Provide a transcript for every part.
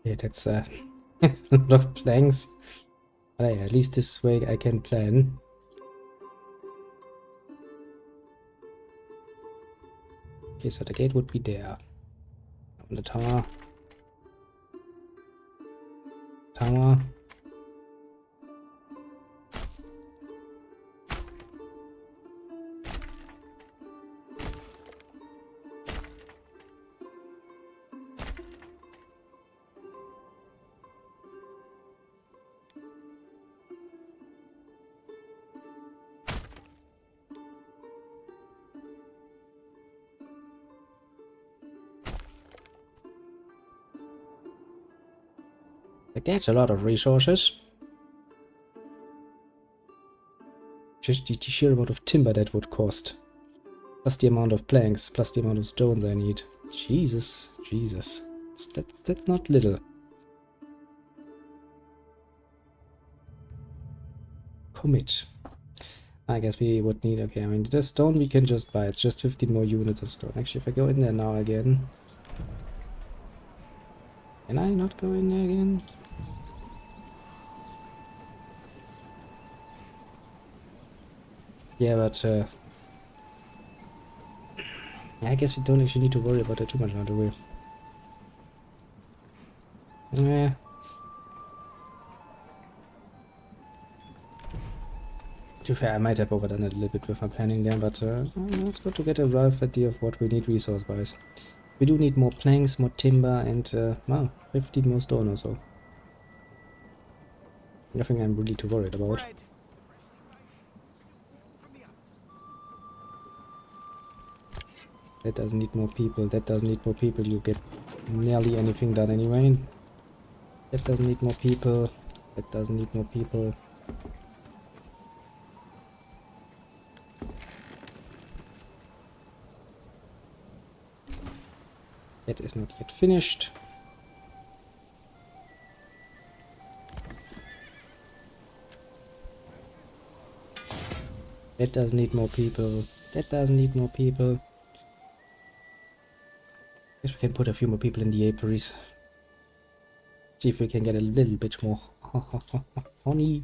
Yeah, that's a lot of planks. But yeah, at least this way I can plan. Okay, so the gate would be there. On the tower. Tower. That's a lot of resources. Just the sheer amount of timber that would cost. Plus the amount of planks, plus the amount of stones I need. Jesus, Jesus. That's not little. Commit. I guess we would need, okay, I mean, the stone we can just buy. It's just 15 more units of stone. Actually, if I go in there now again. Can I not go in there again? Yeah, but I guess we don't actually need to worry about it too much now, do we? Yeah. To be fair, I might have overdone it a little bit with my planning there, but it's good to get a rough idea of what we need resource-wise. We do need more planks, more timber, and wow, 15 more stone or so. Nothing I'm really too worried about. That doesn't need more people, that doesn't need more people, you get nearly anything done anyway. That doesn't need more people, that doesn't need more people. That is not yet finished. That doesn't need more people, that doesn't need more people. Guess we can put a few more people in the apiaries. See if we can get a little bit more honey.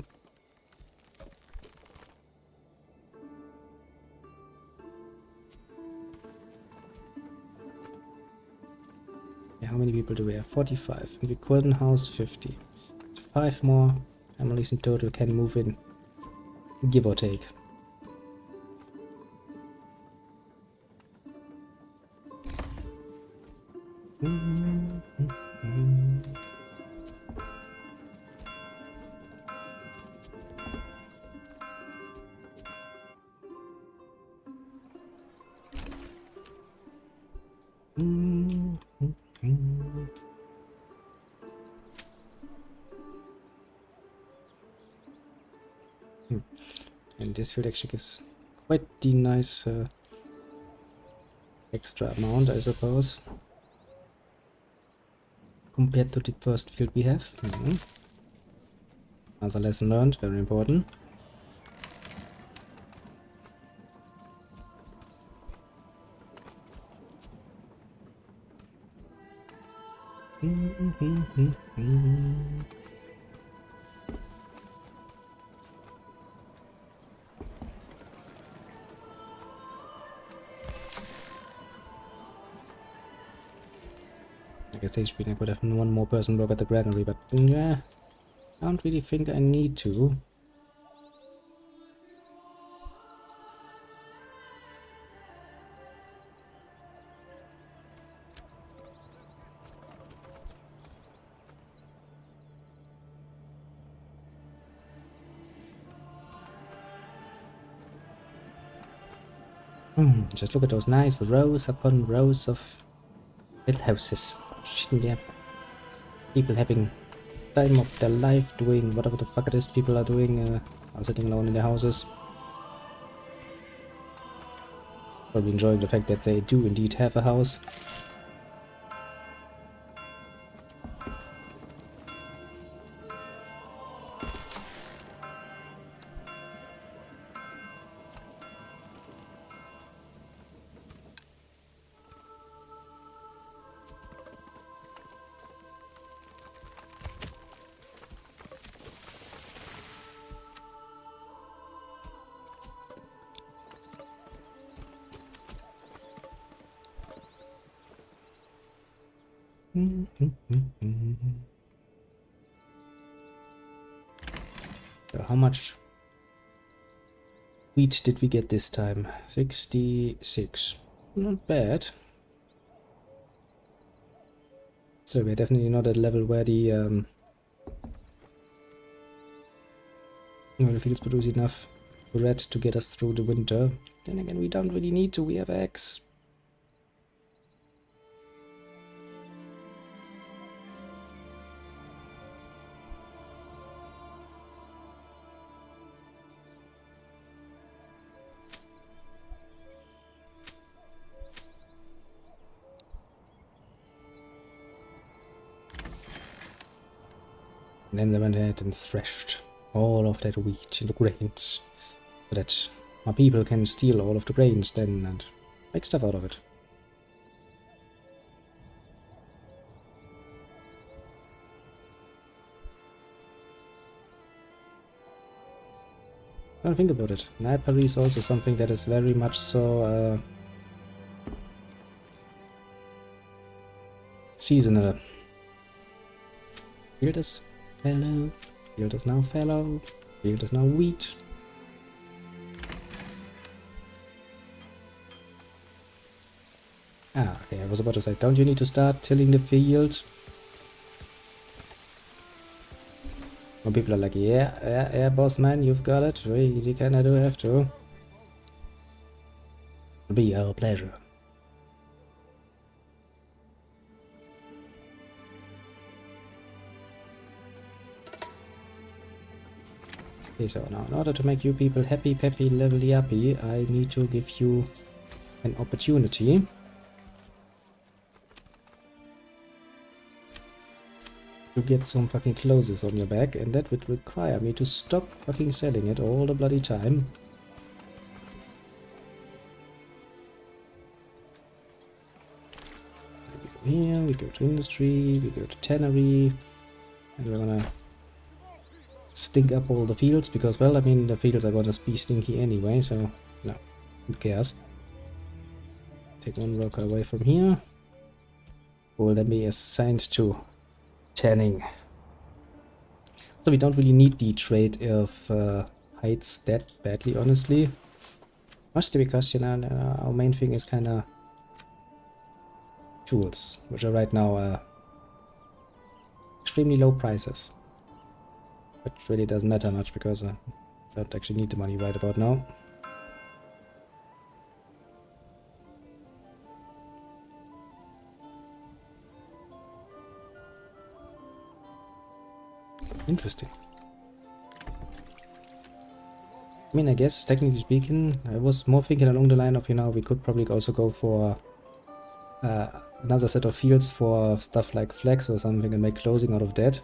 Yeah, how many people do we have? 45. And we couldn't house 50. 5 more families in total can move in, give or take. And this field actually gives quite the nice extra amount, I suppose, compared to the first field we have. Another lesson learned, very important. I guess HP I could have one more person work at the granary, but yeah, I don't really think I need to. Just look at those nice rows upon rows of little houses. Shit, yeah. People having time of their life doing whatever the fuck it is people are doing, are sitting alone in their houses. Probably enjoying the fact that they do indeed have a house. So how much wheat did we get this time? 66. Not bad. So we're definitely not at a level where the fields produce enough bread to get us through the winter. Then again, we don't really need to, we have eggs. And then they went ahead and threshed all of that wheat into grains, so that my people can steal all of the grains then and make stuff out of it. Don't think about it. Naipari is also something that is very much so seasonal. Field is fallow, field is now fallow, field is now wheat. Ah, okay, I was about to say, don't you need to start tilling the field? When people are like, yeah, boss man, you've got it, we kinda do have to. It'll be our pleasure. Okay, so now in order to make you people happy, peppy, lovely, happy, I need to give you an opportunity. To get some fucking clothes on your back, and that would require me to stop fucking selling it all the bloody time. We go here, we go to industry, we go to tannery, and we're gonna stink up all the fields, because, well, I mean, the fields are gonna be stinky anyway, so, no, who cares? Take one worker away from here. Will then be assigned to tanning. So we don't really need the trade of heights that badly, honestly. Mostly because, you know, our main thing is kind of tools, which are right now extremely low prices. Which really doesn't matter much because I don't actually need the money right about now. Interesting. I mean, I guess, technically speaking, I was more thinking along the line of, you know, we could probably also go for another set of fields for stuff like flax or something and make clothing out of that.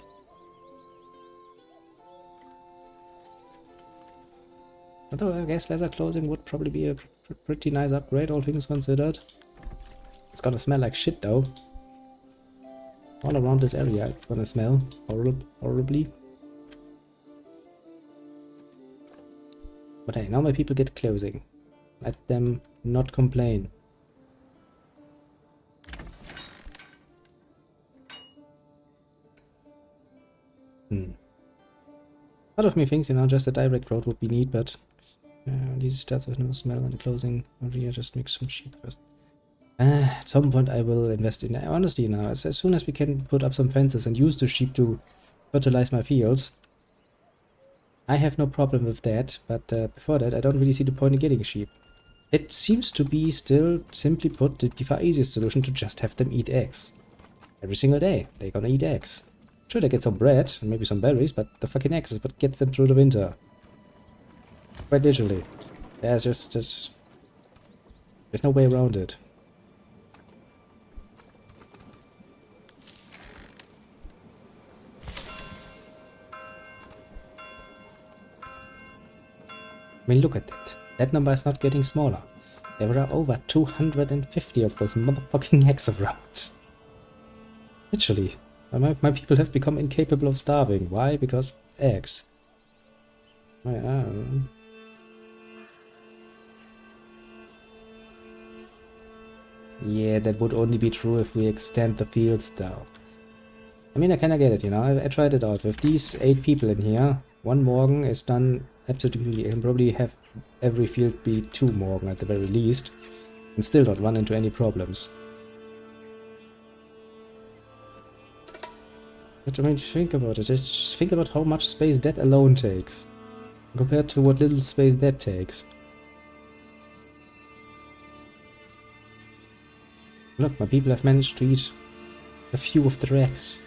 Although I guess leather clothing would probably be a pretty nice upgrade, all things considered. It's gonna smell like shit though. All around this area it's gonna smell horribly. But hey, now my people get clothing. Let them not complain. A lot of me thinks, you know, just a direct road would be neat, but these starts with no smell and the closing area just makes some sheep first. At some point I will invest in, honestly now, as soon as we can put up some fences and use the sheep to fertilize my fields, I have no problem with that, but before that I don't really see the point in getting sheep. It seems to be still, simply put, the far easiest solution to just have them eat eggs. Every single day, they're gonna eat eggs. Sure, they get some bread and maybe some berries, but the fucking eggs is what gets them through the winter. Quite literally. There's there's no way around it. I mean, look at that. That number is not getting smaller. There are over 250 of those motherfucking eggs around. Literally. My people have become incapable of starving. Why? Because eggs. I I, Yeah, that would only be true if we extend the fields though. I mean, I kinda get it, you know, I tried it out. With these 8 people in here, 1 Morgan is done absolutely. I can probably have every field be 2 Morgan at the very least, and still not run into any problems. But I mean, think about it. Just think about how much space that alone takes, compared to what little space that takes. Look, my people have managed to eat a few of the wrecks.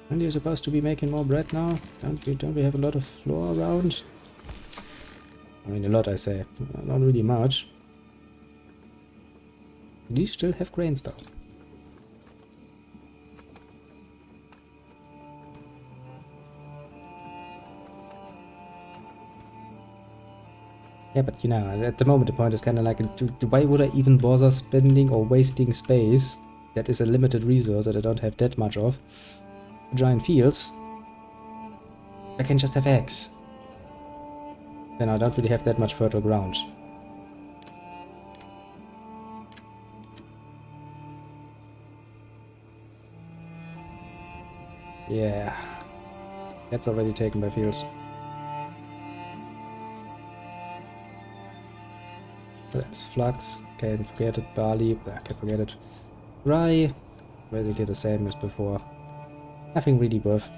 And you're supposed to be making more bread now? Don't we have a lot of flour around? I mean, a lot, I say. Not really much. These still have grains though. Yeah, but you know, at the moment the point is kind of like, why would I even bother spending or wasting space that is a limited resource that I don't have that much of? Giant fields. I can just have eggs. Then I don't really have that much fertile ground. Yeah, that's already taken by fields. That's flax, can forget it, barley, can forget it. Rye, basically the same as before. Nothing really worth.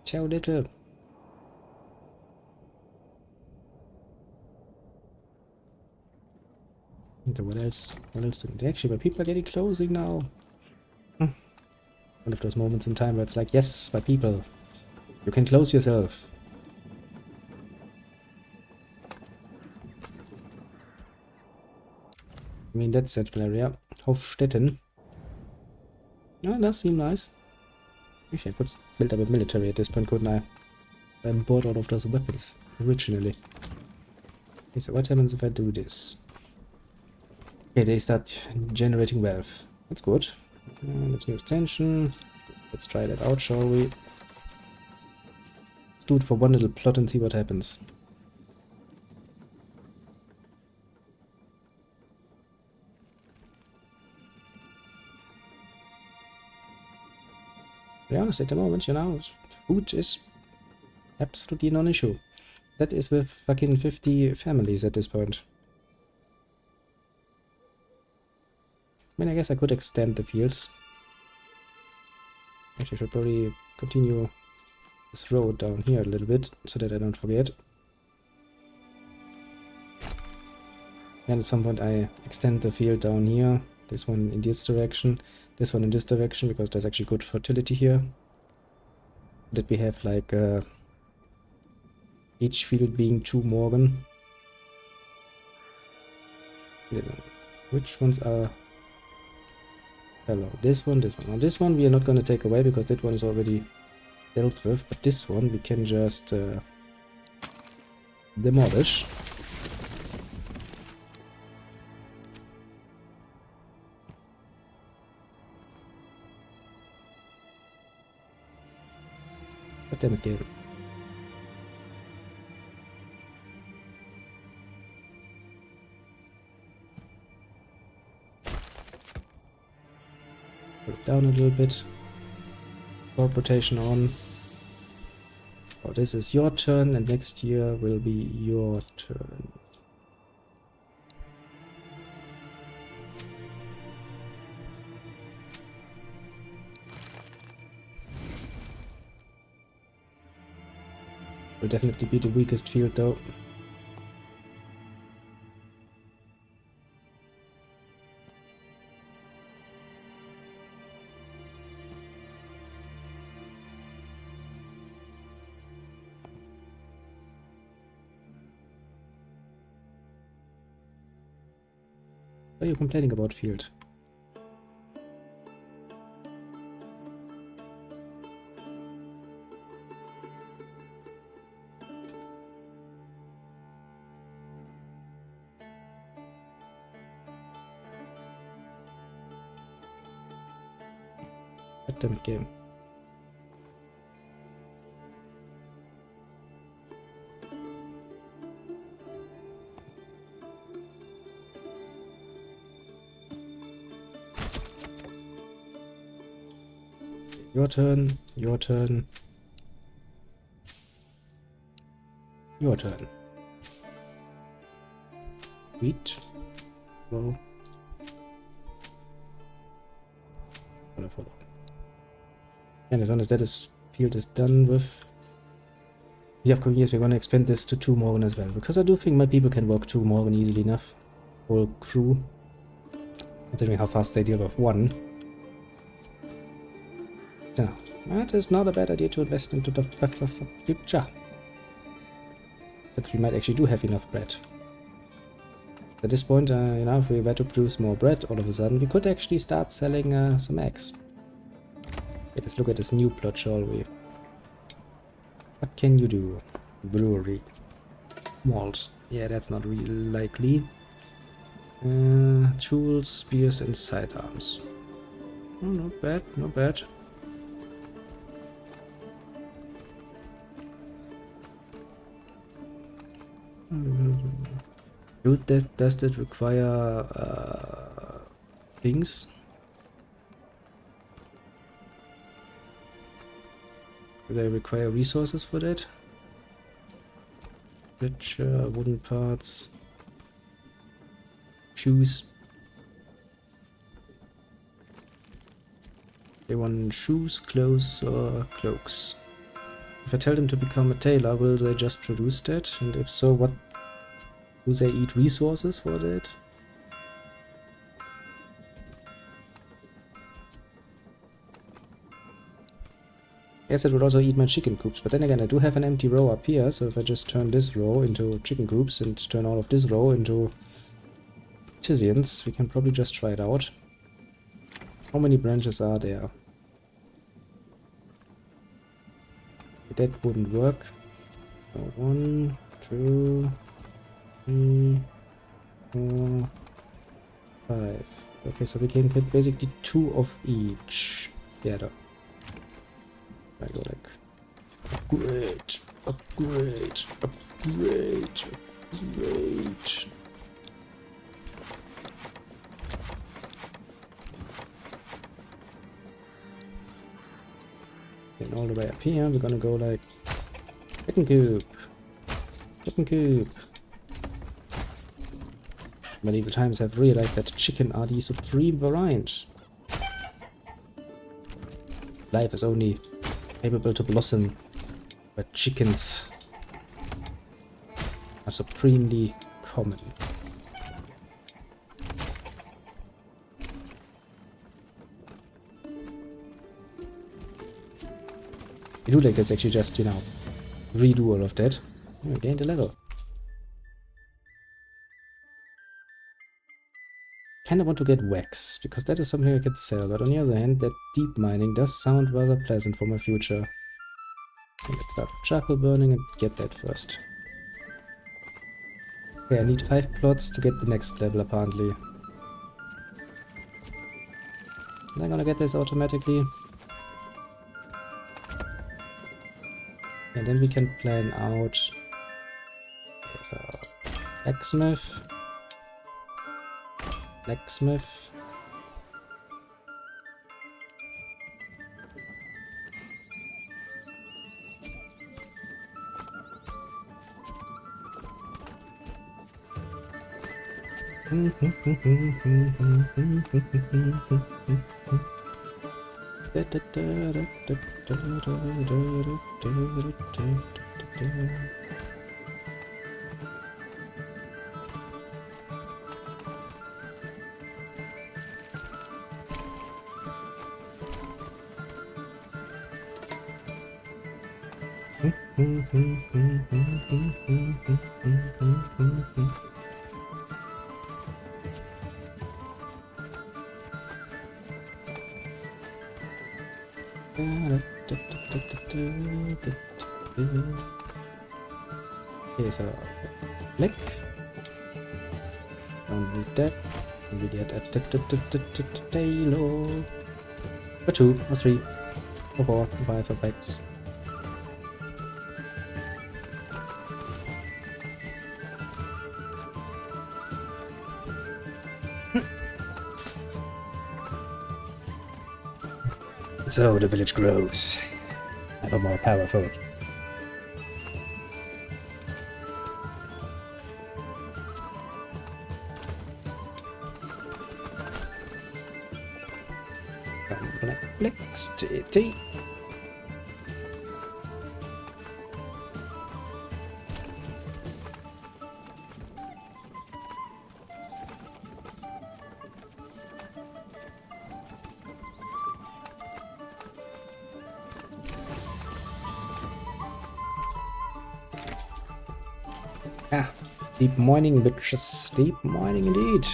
Ciao little. And what else? What else do we actually, but people are getting closing now. One of those moments in time where it's like, yes, my people, you can close yourself. I mean, that's central area. Hofstetten. Oh, does seem nice. Actually, I could build up a military at this point, couldn't I? I bought all of those weapons originally. Okay, so what happens if I do this? Okay, they start generating wealth. That's good. Let's use extension. Let's try that out, shall we? Let's do it for one little plot and see what happens. To be honest, at the moment, you know, food is absolutely non-issue. That is with fucking 50 families at this point. I mean, I guess I could extend the fields. Actually, I should probably continue this road down here a little bit, so that I don't forget. And at some point I extend the field down here. This one in this direction, this one in this direction, because there's actually good fertility here. That we have like each field being 2 Morgan. Yeah. Which ones are... Hello, this one, this one. Now this one we are not going to take away because that one is already dealt with, but this one we can just demolish. But then again, put it down a little bit. Crop rotation on. Oh, this is your turn, and next year will be your turn. Will definitely be the weakest field though. What are you complaining about, field? Goddammit game. Your turn, your turn. Your turn. Wheat. Follow. Follow, follow. And as soon as that field is done with the upcoming years, we're going to expand this to 2 Morgan as well. Because I do think my people can work 2 Morgan easily enough. Whole crew. Considering how fast they deal with 1. So, that is not a bad idea to invest into the future. But we might actually do have enough bread. At this point, you know, if we were to produce more bread all of a sudden, we could actually start selling some eggs. Okay, let's look at this new plot, shall we? What can you do? Brewery. Malt. Yeah, that's not really likely. Tools, spears, and sidearms. Oh, not bad, not bad. Does that require things? Do they require resources for that? Rich wooden parts. Shoes. They want shoes, clothes, or cloaks. If I tell them to become a tailor, will they just produce that? And if so, what do they eat resources for that? Yes, it would also eat my chicken coops, but then again, I do have an empty row up here, so if I just turn this row into chicken coops and turn all of this row into Tizians, we can probably just try it out. How many branches are there? That wouldn't work. So 1, 2, 3, 4, 5. Okay, so we can get basically 2 of each. Yeah, I go like upgrade, upgrade, upgrade, upgrade. And all the way up here, we're gonna go like chicken coop, chicken coop. Medieval times have realized that chicken are the supreme variant. Life is only capable to blossom where chickens are supremely common. I do like that's actually just, you know, redo all of that. Oh, gained a level. Kinda want to get wax, because that is something I could sell, but on the other hand, that deep mining does sound rather pleasant for my future. Let's start with charcoal burning and get that first. Okay, I need 5 plots to get the next level, apparently. Am I gonna get this automatically? And then we can plan out... There's a blacksmith. Blacksmith. Here's a black. Don't need that. We get a tailor. or 2, or 3, or 4, or 5 effects. So the village grows, ever more powerful. Complexity. Ah, deep mining, bitches. Deep mining indeed.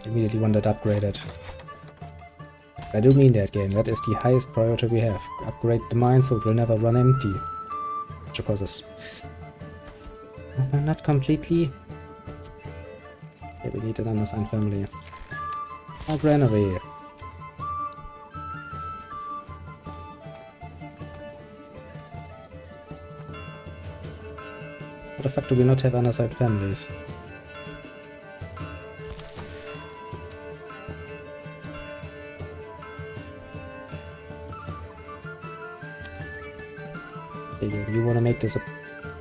Immediately want that upgraded. I do mean that, game. That is the highest priority we have. Upgrade the mine so it will never run empty. Which of course is not completely. Yeah, we need an unassigned family. A granary. What the fuck do we not have unassigned families? You wanna make this a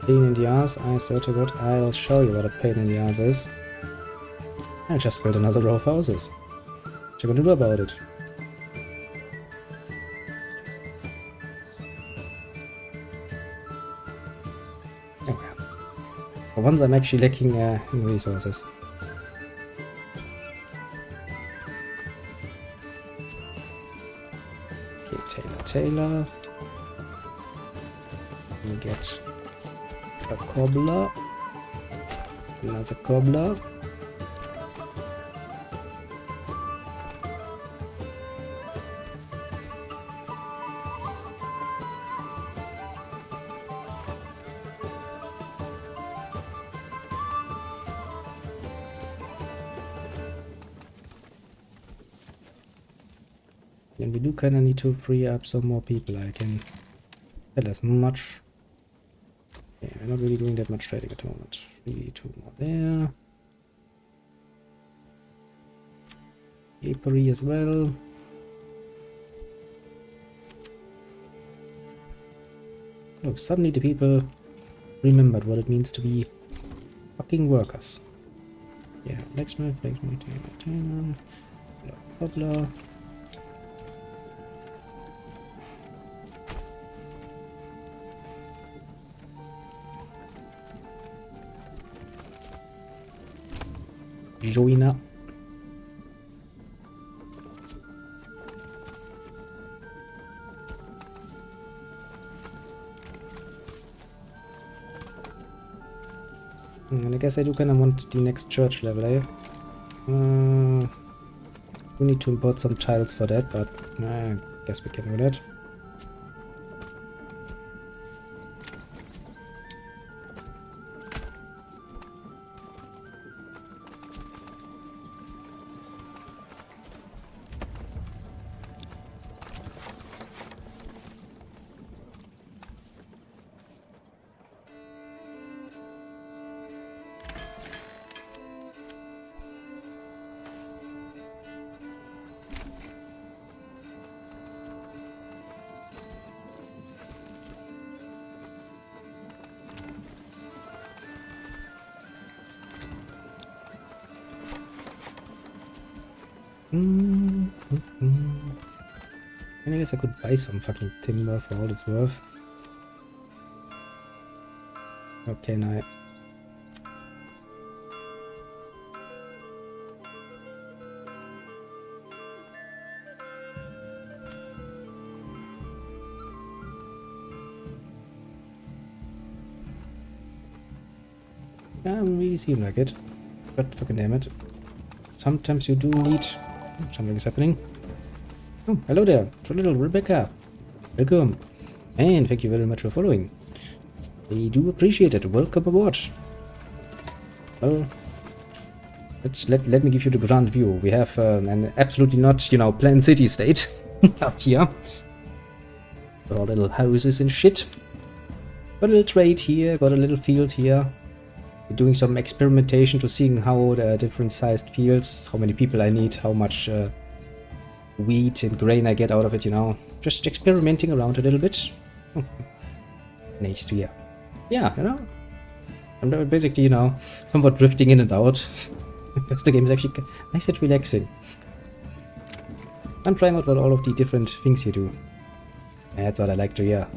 pain in the ass? I swear to God, I'll show you what a pain in the ass is. I just built another row of houses. What you gonna do about it? Oh well. For once I'm actually lacking in resources. Okay, Taylor. We get a cobbler, another cobbler. And we do kinda need to free up some more people. I can tell as much. Yeah, we're not really doing that much trading at the moment. 3, 2 more there. Apiary as well. Oh, suddenly the people remembered what it means to be fucking workers. Yeah, blacksmith, Taylor, cobbler. Joiner. And I guess I do kind of want the next church level, eh? We need to import some tiles for that, but I guess we can do that. And I guess I could buy some fucking timber for all it's worth. Okay, now. Doesn't really seem like it. But fucking damn it. Sometimes you do need... Something is happening. Oh, hello there, to little Rebecca. Welcome. And thank you very much for following. I do appreciate it. Welcome aboard. Well, let me give you the grand view. We have an absolutely not, you know, planned city state. up here. Got our little houses and shit. Got a little trade here, got a little field here. We're doing some experimentation to seeing how the different sized fields, how many people I need, how much wheat and grain I get out of it, you know. Just experimenting around a little bit. Next year. Yeah, you know. I'm basically, you know, somewhat drifting in and out. Because the game is actually nice and relaxing. I'm trying out all of the different things you do. That's what I like to hear.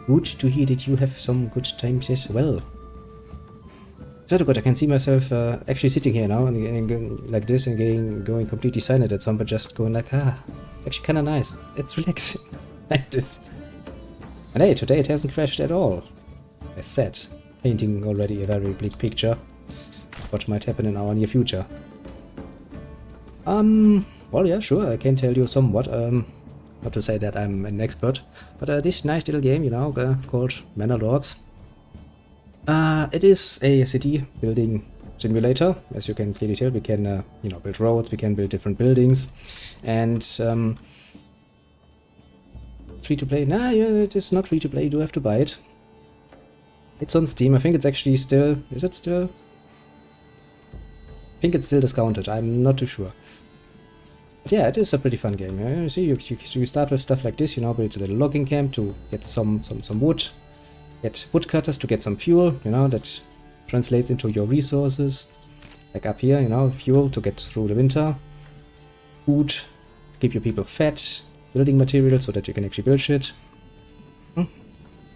Good to hear that you have some good times as well. So good, I can see myself actually sitting here now and going like this and going completely silent at some, but just going like, it's actually kind of nice. It's relaxing like this. And hey, today it hasn't crashed at all. As said, painting already a very bleak picture of what might happen in our near future. Well, yeah, sure, I can tell you somewhat. Not to say that I'm an expert, but this nice little game, you know, called Manor Lords. It is a city building simulator. As you can clearly tell, we can, you know, build roads, we can build different buildings, and free to play. Nah, yeah, it is not free to play. You do have to buy it. It's on Steam. I think it's actually still. Is it still? I think it's still discounted. I'm not too sure. But yeah, it is a pretty fun game. You see, you start with stuff like this. You know, build a little logging camp to get some wood. Get woodcutters to get some fuel, you know, that translates into your resources. Like up here, you know, fuel to get through the winter. Food, keep your people fed. Building materials so that you can actually build shit.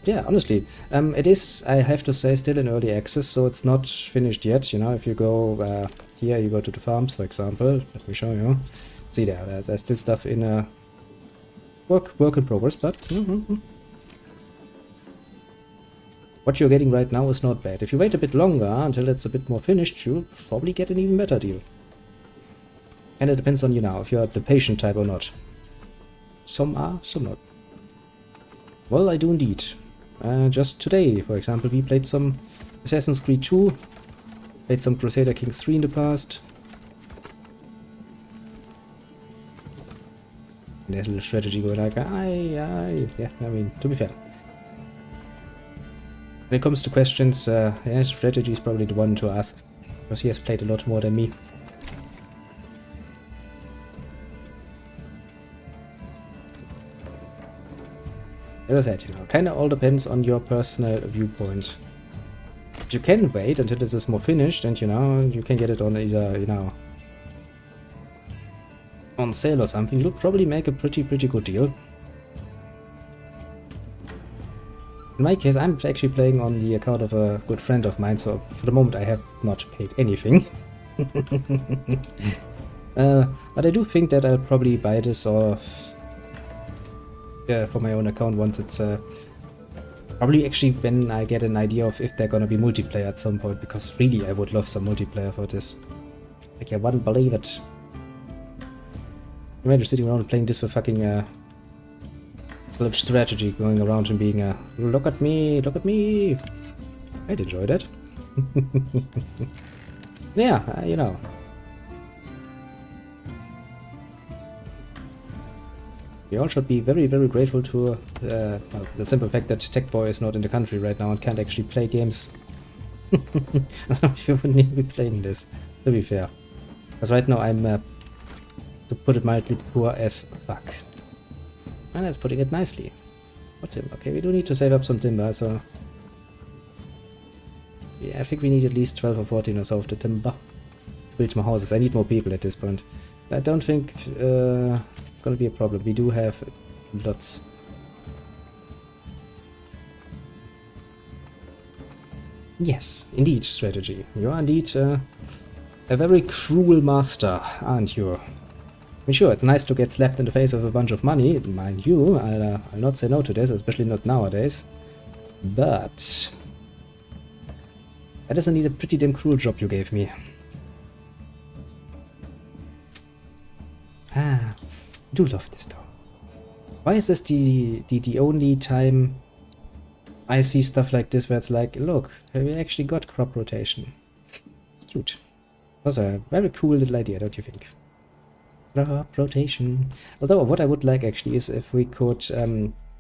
Yeah, honestly, it is, I have to say, still in early access, so it's not finished yet, you know. If you go here, you go to the farms, for example. Let me show you. See there's still stuff in work in progress, but... What you're getting right now is not bad. If you wait a bit longer until it's a bit more finished, you'll probably get an even better deal. And it depends on you now, if you're the patient type or not. Some are, some not. Well, I do indeed. Just today, for example, we played some Assassin's Creed 2. Played some Crusader Kings 3 in the past. And there's a little strategy going like, yeah, I mean, to be fair. When it comes to questions, yeah, strategy is probably the one to ask, because he has played a lot more than me. As I said, you know, kinda all depends on your personal viewpoint. If you can wait until this is more finished and, you know, you can get it on either, you know, on sale or something, you'll probably make a pretty good deal. In my case, I'm actually playing on the account of a good friend of mine, so for the moment I have not paid anything. But I do think that I'll probably buy this off for my own account once it's probably actually when I get an idea of if they're gonna be multiplayer at some point, because really I would love some multiplayer for this. Like, I wouldn't believe it. Imagine sitting around playing this for fucking little strategy, going around and being look at me, look at me. I'd enjoy that. Yeah, you know. We all should be very grateful to well, the simple fact that Tech Boy is not in the country right now and can't actually play games. You wouldn't even be playing this, to be fair. Because right now I'm, to put it mildly, poor as fuck. And that's putting it nicely. What timber? Okay, we do need to save up some timber, so... Yeah, I think we need at least 12 or 14 or so of the timber to build more houses. I need more people at this point. I don't think it's gonna be a problem. We do have lots. Yes, indeed, strategy. You are indeed a very cruel master, aren't you? I mean, sure, it's nice to get slapped in the face with a bunch of money, mind you. I'll not say no to this, especially not nowadays. But that is indeed a pretty damn cruel job you gave me. I do love this though. Why is this the only time I see stuff like this where it's like, look, we actually got crop rotation. It's cute. Also a very cool little idea, don't you think? Crop rotation. Although what I would like actually is if we could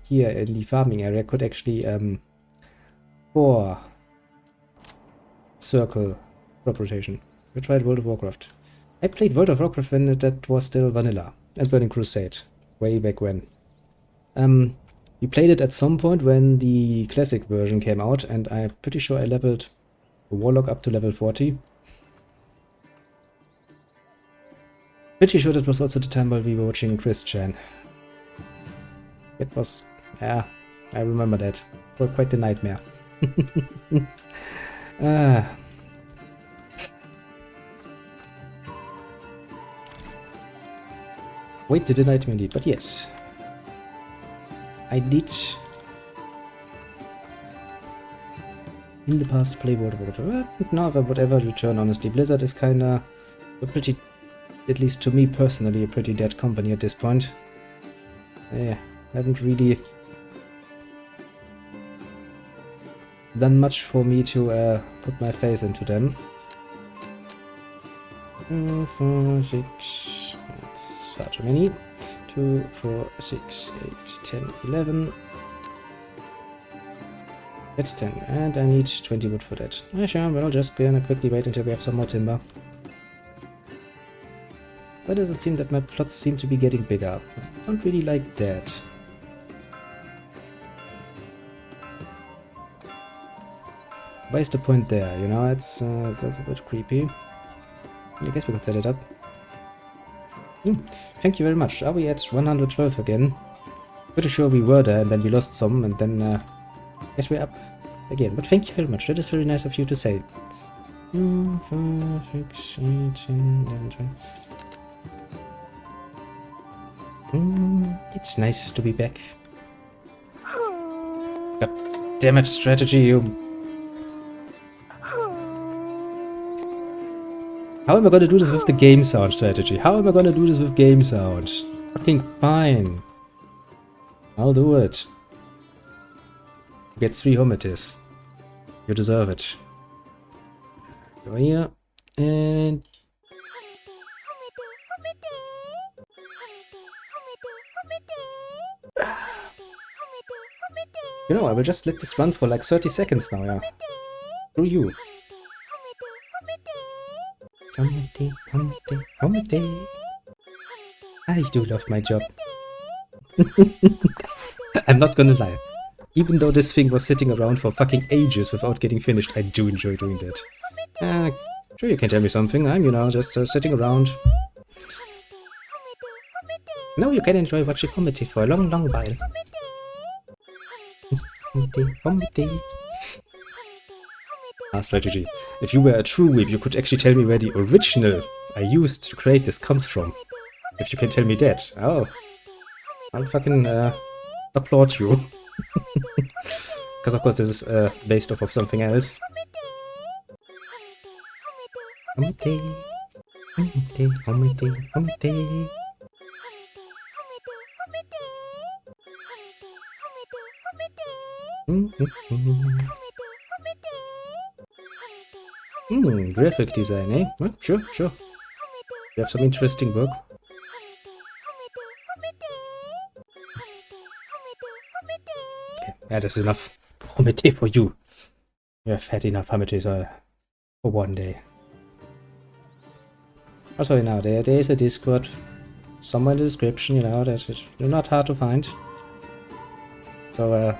here in the farming area could actually 4 circle crop rotation. We tried World of Warcraft. I played World of Warcraft when that was still vanilla and Burning Crusade, way back when. We played it at some point when the classic version came out, and I'm pretty sure I leveled a Warlock up to level 40. Pretty sure that was also the time while we were watching Chris Chan. It was, yeah, I remember that. It was quite the nightmare. Wait, did the nightmare indeed, but yes. I did in the past play World of Warcraft. Now, whatever return, honestly. Blizzard is kinda a pretty, at least to me personally, a pretty dead company at this point. Yeah, haven't really done much for me to put my face into them. 4, 6, that's far too many. 2, 4, 6, 8, 10, 11. That's 10, and I need 20 wood for that. Yeah, sure, we'll just gonna quickly wait until we have some more timber. Why does it seem that my plots seem to be getting bigger? I don't really like that. Why is the point there? You know, that's a bit creepy. I guess we could set it up. Thank you very much. Are we at 112 again? Pretty sure we were there and then we lost some and then guess we're up again. But thank you very much. That is very nice of you to say. 5, 6, 8, 10, 11, 12. It's nice to be back. God damn it, strategy, you. How am I gonna do this with the game sound strategy? How am I gonna do this with game sound? Fucking fine. I'll do it. You get 3 homites. You deserve it. Go here. And... You know, I will just let this run for like 30 seconds now, yeah. Through you. Homity, homity, homity. I do love my job. I'm not gonna lie. Even though this thing was sitting around for fucking ages without getting finished, I do enjoy doing that. Sure you can tell me something, I'm, you know, just sitting around. No, you can enjoy watching Homity for a long, long while. Homity, homity. Strategy. If you were a true weeb, you could actually tell me where the original I used to create this comes from. If you can tell me that. Oh. I'll fucking applaud you. Because of course this is based off of something else. Homity. Homity, homity, homity. Graphic design, eh? Well, sure, sure. You have some interesting work. Okay, yeah, that's enough Homity for you. You have had enough Homites for one day. Also, now there is a Discord somewhere in the description, you know, that's not hard to find. So,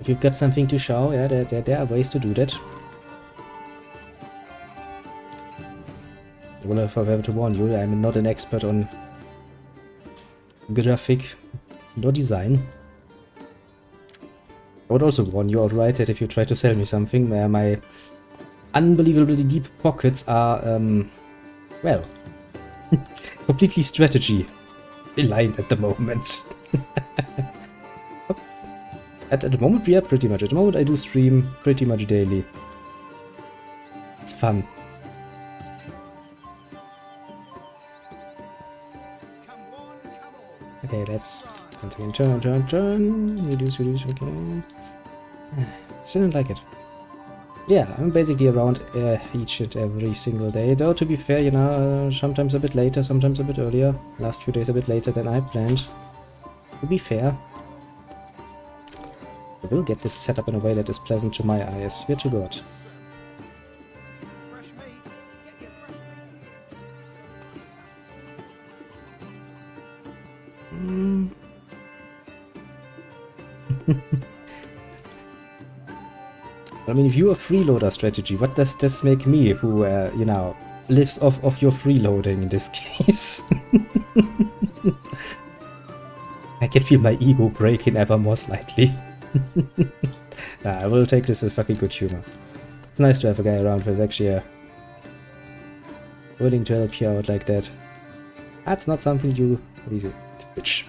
if you've got something to show, yeah, there are ways to do that. Well, if I have to warn you, I'm not an expert on graphic nor design. I would also warn you outright that if you try to sell me something where my unbelievably deep pockets are, well, completely strategy aligned at the moment. At the moment we are pretty much. At the moment I do stream pretty much daily. It's fun. Okay, let's once again turn, reduce, okay. Still don't like it. Yeah, I'm basically around each and every single day. Though, to be fair, you know, sometimes a bit later, sometimes a bit earlier. Last few days a bit later than I planned. To be fair, I will get this set up in a way that is pleasant to my eyes. Swear to God. I mean, if you're a freeloader strategy, what does this make me, who, you know, lives off of your freeloading in this case? I can feel my ego breaking ever more slightly. Nah, I will take this with fucking good humor. It's nice to have a guy around who's actually willing to help you out like that. That's not something you... What is it? Bitch.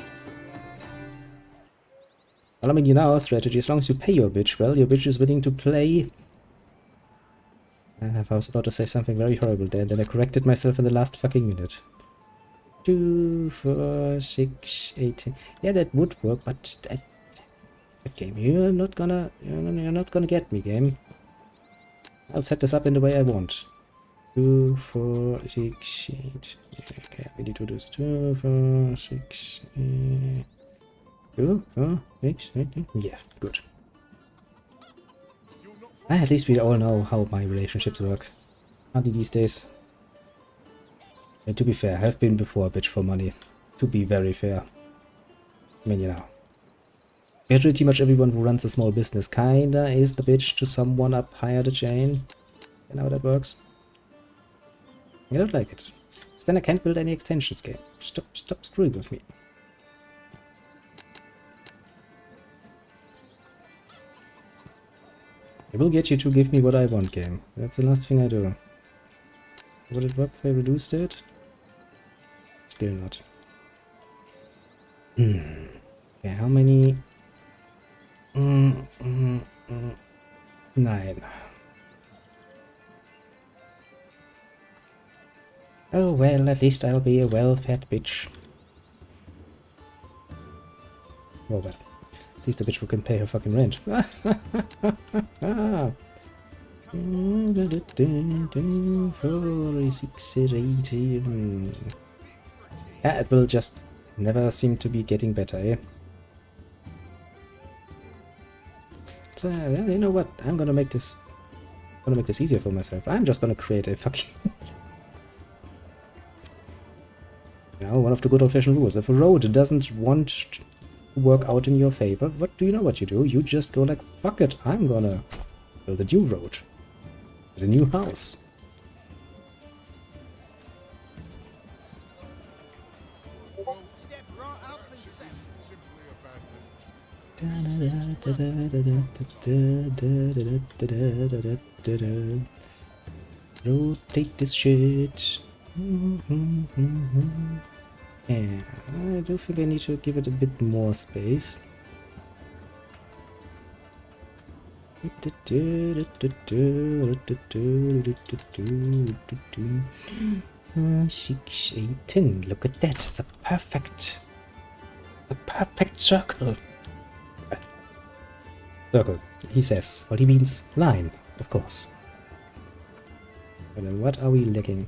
Well, I mean, you know, strategy, as long as you pay your bitch well, your bitch is willing to play. I was about to say something very horrible there, and then I corrected myself in the last fucking minute. 2, 4, 6, 18. Yeah, that would work, but that game, you're not gonna get me, game. I'll set this up in the way I want. 2, 4, 6, 8. Okay, we need to do this. 2, 4, 6, 8. 2, 4, 6, 8. Yeah, good. At least we all know how my relationships work. Hardly these days. And to be fair, I have been before a bitch for money. To be very fair. I mean, you know. Pretty much everyone who runs a small business kinda is the bitch to someone up higher the chain. You know how that works? I don't like it. Because then I can't build any extensions game. Stop screwing with me. I will get you to give me what I want, game. That's the last thing I do. Would it work if I reduced it? Still not. Okay, how many? 9. Oh well, at least I'll be a well-fed bitch. Oh well. At least a bitch who can pay her fucking rent. Yeah, it will just never seem to be getting better, eh? So, you know what? I'm gonna make this easier for myself. I'm just gonna create a fucking you know, one of the good old-fashioned rules. If a road doesn't want to work out in your favor, what do you know what you do? You just go like, fuck it, I'm gonna build a new road. A new house. Rotate this shit. Yeah, I do think I need to give it a bit more space. 6, 8, 10. Look at that. It's a perfect circle. Circle, he says. Well, he means line, of course. And then what are we lacking?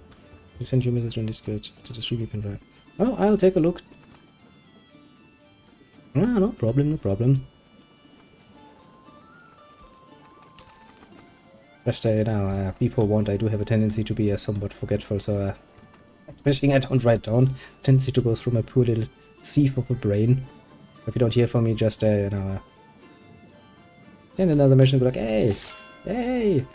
You send your message on Discord to the stream you can drive. Oh, I'll take a look. Ah, no problem, no problem. Just, you know, before want, I do have a tendency to be somewhat forgetful, so everything I don't write down, tendency to go through my poor little sieve of a brain. If you don't hear from me, just, you know, then another mission will be like, hey, hey!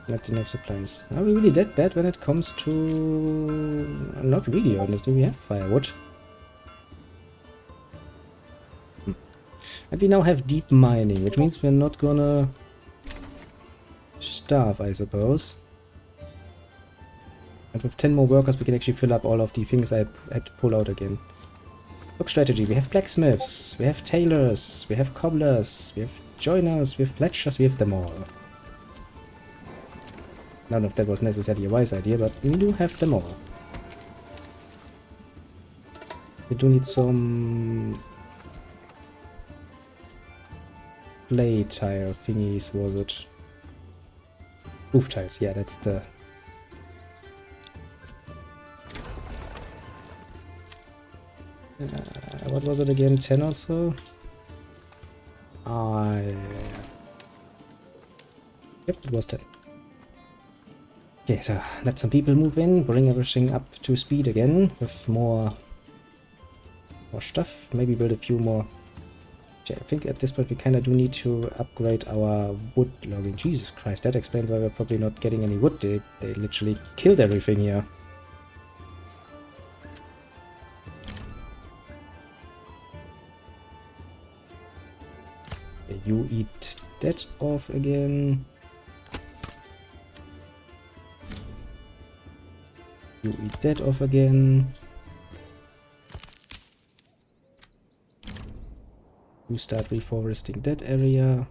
Not enough supplies. Are we really that bad when it comes to... Not really, honestly, we have firewood. And we now have deep mining, which means we're not gonna starve, I suppose. And with 10 more workers, we can actually fill up all of the things I had to pull out again. Look, strategy. We have blacksmiths, we have tailors, we have cobblers, we have joiners, we have fletchers, we have them all. I don't know if that was necessarily a wise idea, but we do have them all. We do need some... display tile thingies was it? Roof tiles, yeah, that's the... what was it again, 10 or so? Yep, it was 10. Okay, so let some people move in, bring everything up to speed again with more stuff. Maybe build a few more. I think at this point we kind of do need to upgrade our wood logging. Jesus Christ, that explains why we're probably not getting any wood. They literally killed everything here. Okay, you eat that off again. You eat that off again. You start reforesting that area.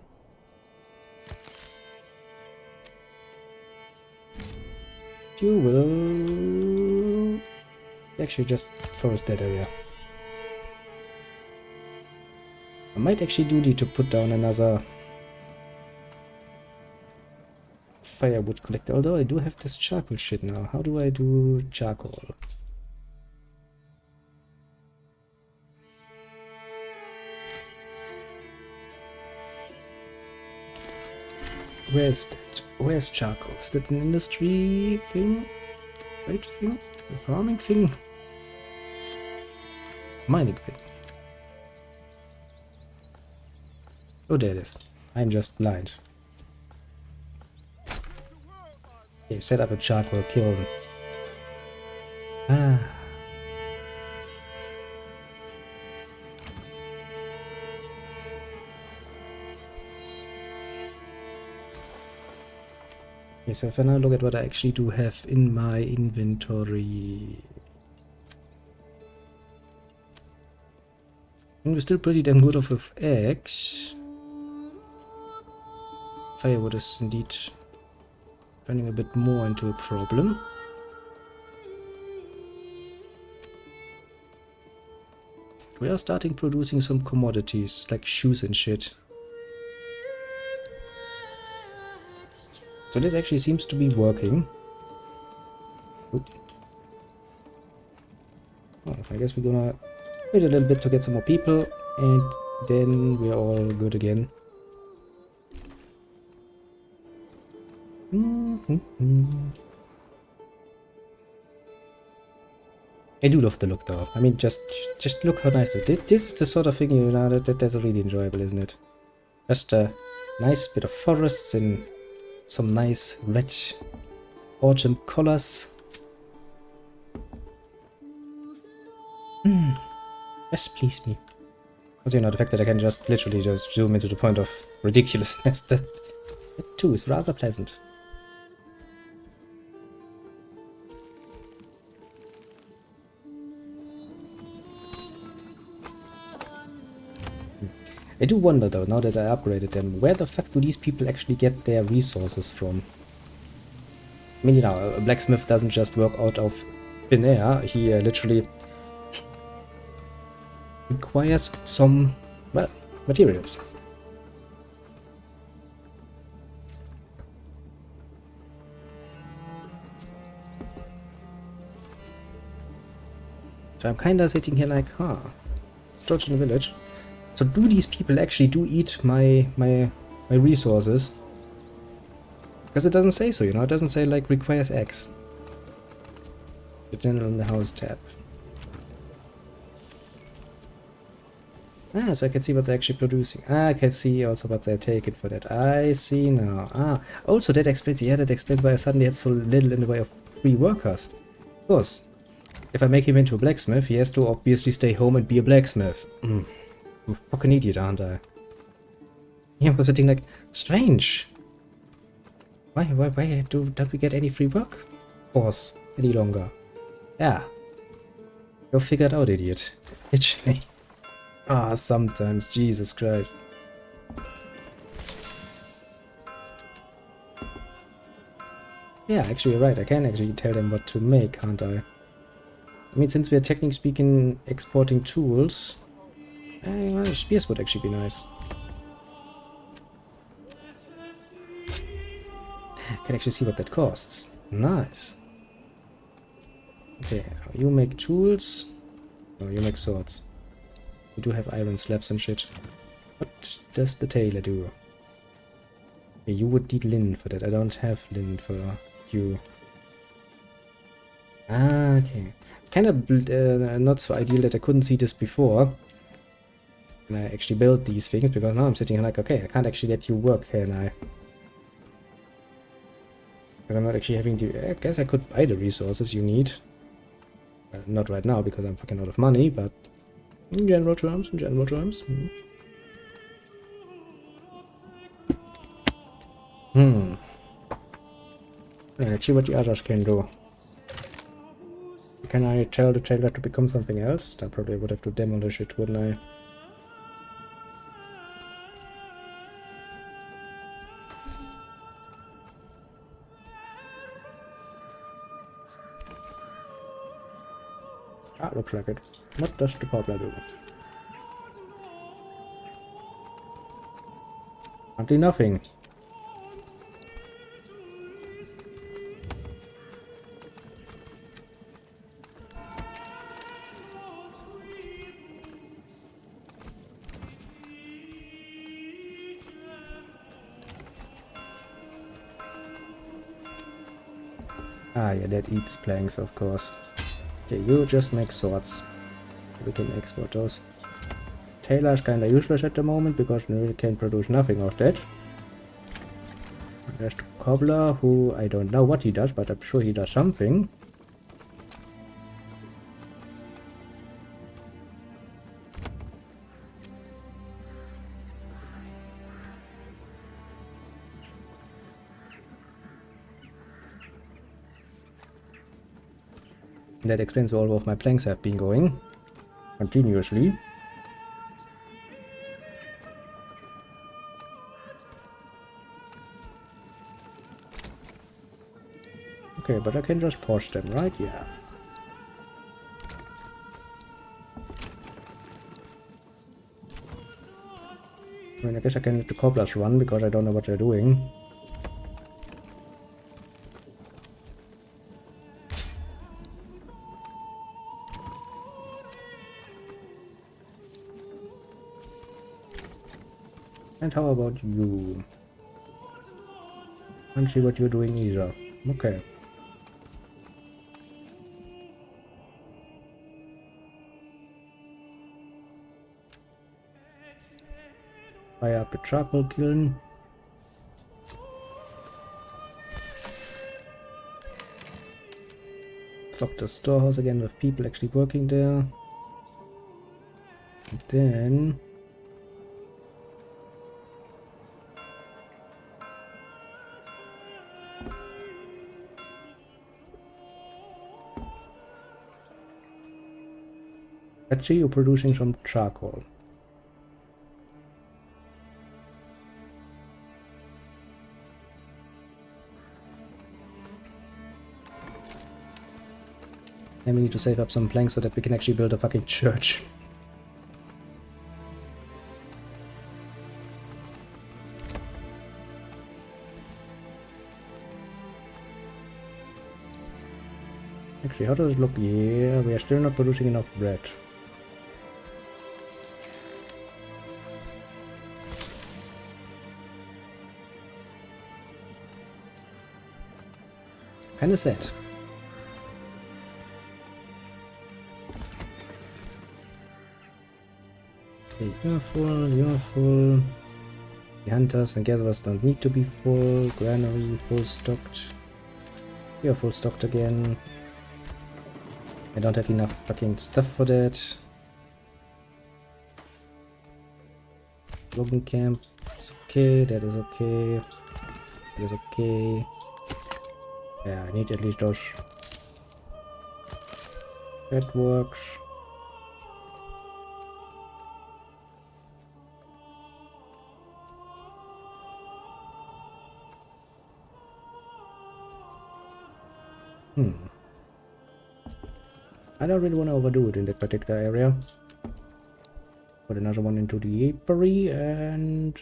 You will actually just forest that area. I might actually do need to put down another firewood collector, although I do have this charcoal shit now. How do I do charcoal? Where's that? Where's charcoal? Is that an industry thing? Trade thing? A farming thing? Mining thing? Oh, there it is. I'm just blind. Okay, set up a charcoal kiln. Ah. Okay, so if I now look at what I actually do have in my inventory. And we're still pretty damn good off with eggs. Firewood is indeed running a bit more into a problem. We are starting producing some commodities like shoes and shit. So this actually seems to be working. Oop. Well, I guess we're gonna wait a little bit to get some more people, and then we're all good again. I do love the look though. I mean, just look how nice it is. This is the sort of thing, you know, that's really enjoyable, isn't it? Just a nice bit of forests and some nice red autumn colors. Yes, please me. Because, you know, the fact that I can just literally just zoom into the point of ridiculousness, that too is rather pleasant. I do wonder though, now that I upgraded them, where the fuck do these people actually get their resources from? I mean, you know, a blacksmith doesn't just work out of thin air, he literally requires some, well, materials. So I'm kinda sitting here like, huh, storage in the village. So do these people actually do eat my resources? Because it doesn't say so, you know, it doesn't say like requires X. The general in the house tab. Ah, so I can see what they're actually producing. Ah, I can see also what they're taking for that. I see now. Ah, also that explains, yeah, that explains why I suddenly had so little in the way of free workers. Of course, if I make him into a blacksmith, he has to obviously stay home and be a blacksmith. I'm a fucking idiot, aren't I? Yeah, I was sitting like, strange. Why don't we get any free work force any longer? Yeah. You're figured out, idiot. Literally. Ah, sometimes, Jesus Christ. Yeah, actually you're right, I can actually tell them what to make, can't I? I mean, since we're technically speaking exporting tools, spears would actually be nice. I can actually see what that costs. Nice. Okay, so you make tools. No, you make swords. You do have iron slabs and shit. What does the tailor do? Okay, you would need linen for that. I don't have linen for you. Ah, okay. It's kind of not so ideal that I couldn't see this before. And I actually built these things, because now I'm sitting here like, okay, I can't actually let you work, can I? Because I'm not actually having to... I guess I could buy the resources you need. Not right now, because I'm fucking out of money, but... in general terms, Let's see what the others can do. Can I tell the tailor to become something else? Then probably would have to demolish it, wouldn't I? Ah, looks like it. What does the cobbler do? Apparently nothing. Ah, yeah, that eats planks, of course. Okay, you just make swords. We can export those. Tailor is kinda useless at the moment, because we really can produce nothing of that. There's the cobbler, who I don't know what he does, but I'm sure he does something. And that explains why all of my planks have been going continuously. Okay, but I can just pause them, right? Yeah. I mean, I guess I can let the cobblers run, because I don't know what they're doing. And how about you? Can't see what you're doing either. Okay. Fire up the charcoal kiln. Stock the storehouse again with people actually working there. And then... actually, you're producing some charcoal. And we need to save up some planks so that we can actually build a fucking church. Actually, how does it look? Yeah, we are still not producing enough bread. Kinda sad. Okay, you're full, you're full. The hunters and gatherers don't need to be full. Granary, full stocked. You're full stocked again. I don't have enough fucking stuff for that. Logan camp. It's okay, that is okay. That is okay. Yeah, I need at least those. That works. I don't really want to overdo it in that particular area. Put another one into the apiary and...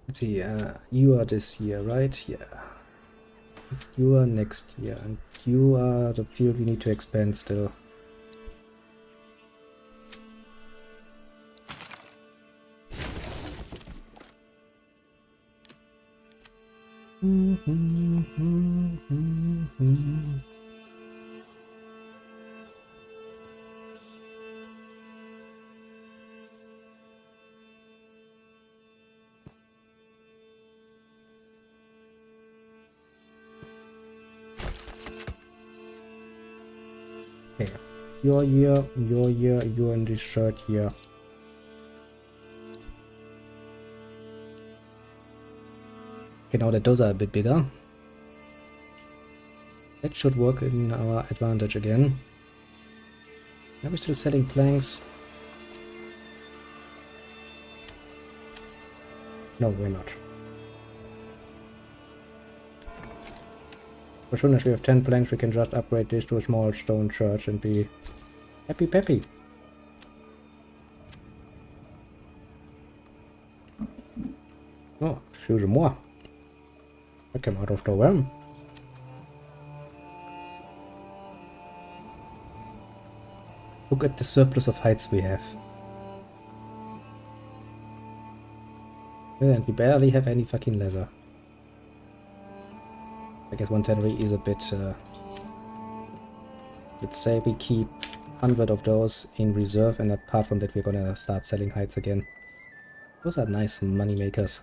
Let's see, you are this year, right? Yeah. You are next year, and you are the field we need to expand still. Okay. Your year, you're in the third year. Okay, now that those are a bit bigger, that should work in our advantage again. Are we still selling planks? No, we're not. As soon as we have 10 planks, we can just upgrade this to a small stone church and be happy peppy. Oh, excuse moi. That came out of nowhere. Look at the surplus of heights we have. And we barely have any fucking leather. I guess 110 is a bit... let's say we keep 100 of those in reserve, and apart from that we're gonna start selling heights again. Those are nice money makers.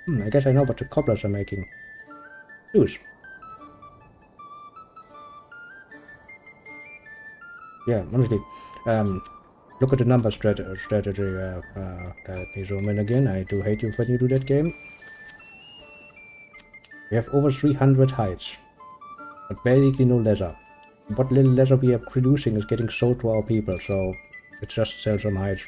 I guess I know what the cobblers are making. Shoes. Yeah, honestly, look at the number strategy. Let me zoom in again. I do hate you when you do that game. We have over 300 hides, but basically no leather. What little leather we are producing is getting sold to our people, so let's just sell some hides.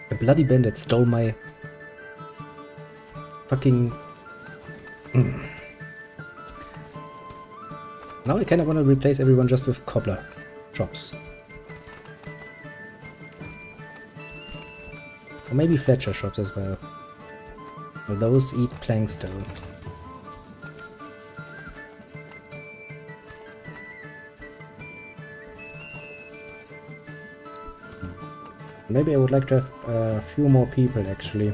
The bloody bandit stole my fucking... Now I kinda wanna replace everyone just with cobbler shops. Or maybe Fletcher shops as well. Well, those eat planks though. Maybe I would like to have a few more people actually.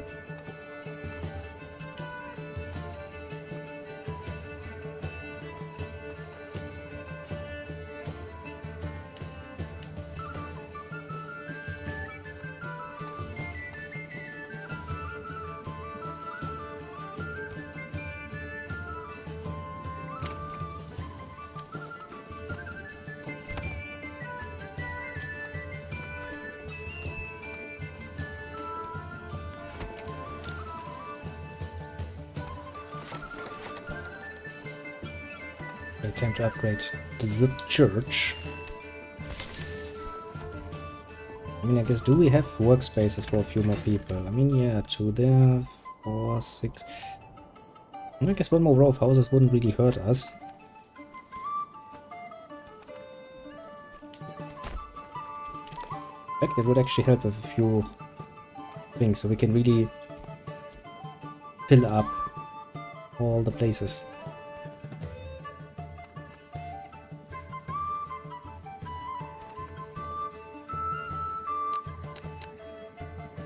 Okay, time to upgrade the church. I mean, I guess, do we have workspaces for a few more people? I mean, yeah, 2 there, 4, 6... I guess one more row of houses wouldn't really hurt us. In fact, it would actually help with a few things, so we can really fill up all the places.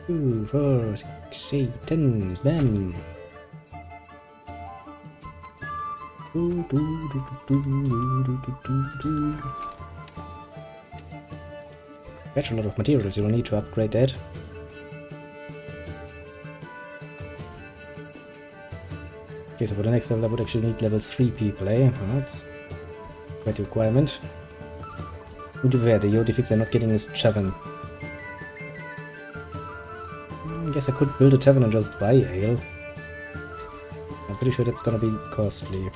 Two, 4, 6, 8, 10, bam! That's a lot of materials, you don't need to upgrade that. Okay, so for the next level I would actually need level 3 people, eh? Well, that's quite a requirement. To be fair, the Yodifix are not getting this tavern. I guess I could build a tavern and just buy ale. I'm pretty sure that's gonna be costly.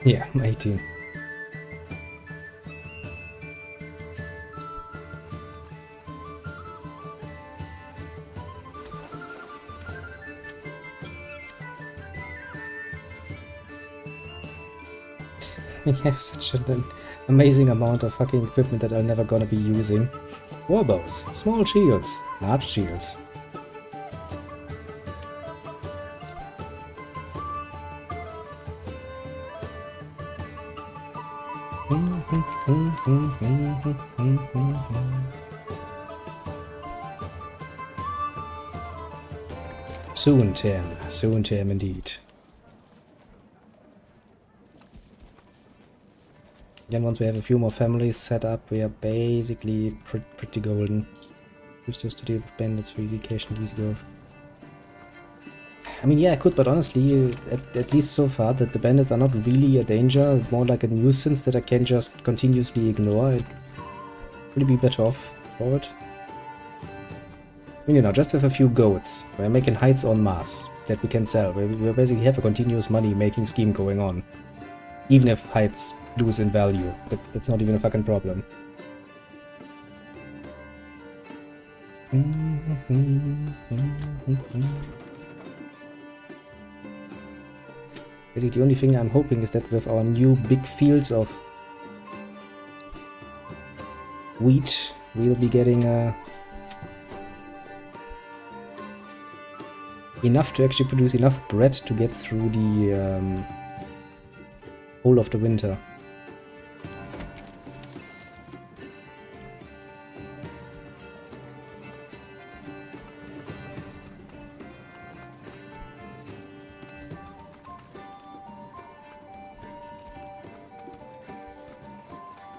Yeah, I'm 18. I have such an amazing amount of fucking equipment that I'm never gonna be using. Warbows, small shields, large shields. Soon, Tim indeed. Then once we have a few more families set up, we are basically pretty golden. Used to deal with bandits for easy cash and easy growth. I mean, yeah, I could, but honestly, at least so far, that the bandits are not really a danger, more like a nuisance that I can just continuously ignore. I'd really be better off for it. I mean, you know, just with a few goats, we're making hides en masse that we can sell. We basically have a continuous money-making scheme going on. Even if hides lose in value, that's not even a fucking problem. Basically, the only thing I'm hoping is that with our new big fields of wheat, we'll be getting enough to actually produce enough bread to get through the whole of the winter.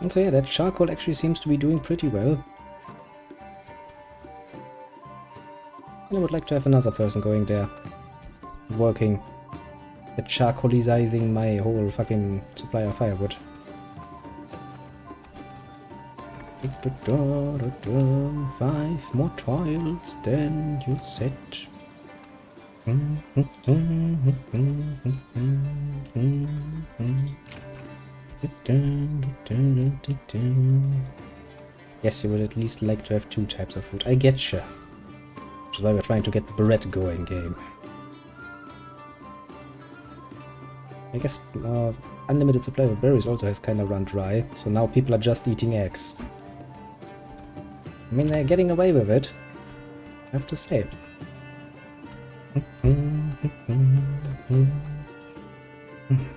And so yeah, that charcoal actually seems to be doing pretty well. And I would like to have another person going there, working at charcoalizing my whole fucking supply of firewood. 5 more trials, then you're set. Yes, you would at least like to have 2 types of food. I getcha. Which is why we're trying to get bread going game. I guess unlimited supply of berries also has kind of run dry, so now people are just eating eggs. I mean, they're getting away with it, I have to say.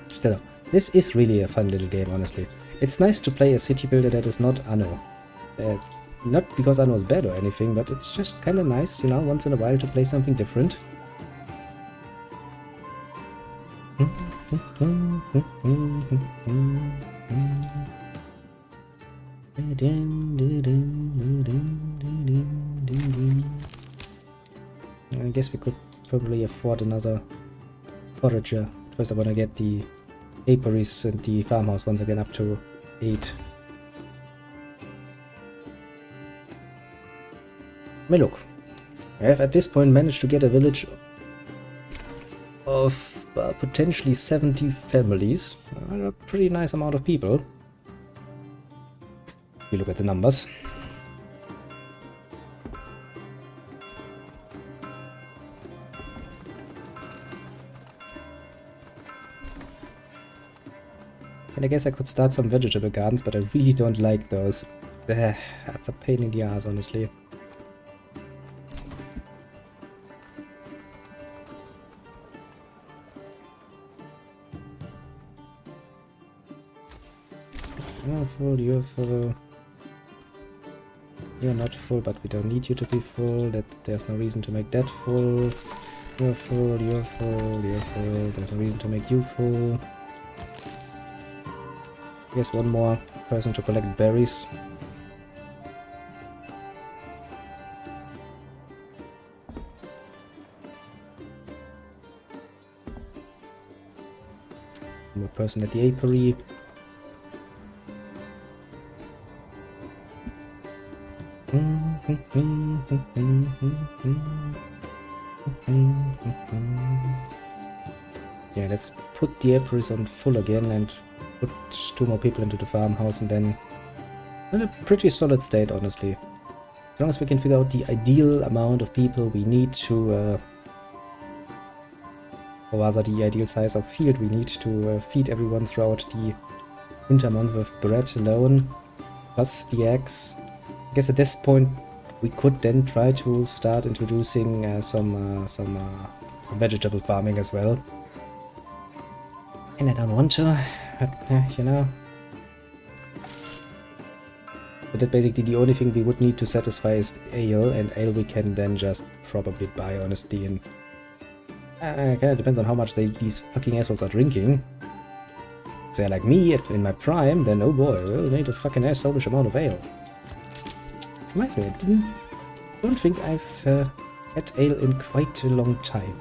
Still, this is really a fun little game, honestly. It's nice to play a city builder that is not Anno. Not because Anno is bad or anything, but it's just kind of nice, you know, once in a while to play something different. I guess we could probably afford another forager. First I want to get the apiaries and the farmhouse once again up to 8. I mean, look, I have at this point managed to get a village of potentially 70 families. A pretty nice amount of people. If you look at the numbers. And I guess I could start some vegetable gardens, but I really don't like those. That's a pain in the ass, honestly. You're full, you're full. You're not full, but we don't need you to be full. There's no reason to make that full. You're full, you're full, you're full. There's no reason to make you full. I guess one more person to collect berries. One more person at the apiary. Yeah, let's put the apiaries on full again and put 2 more people into the farmhouse, and then in a pretty solid state, honestly. As long as we can figure out the ideal amount of people we need to, or rather the ideal size of field we need to feed everyone throughout the winter month with bread alone, plus the eggs. I guess at this point we could then try to start introducing some vegetable farming as well. And I don't want to, but you know. But that basically the only thing we would need to satisfy is ale, and ale we can then just probably buy, honestly, and kind of depends on how much these fucking assholes are drinking. If they're like me in my prime, then oh boy, we'll need a fucking assholeish amount of ale. Reminds me, I don't think I've had ale in quite a long time.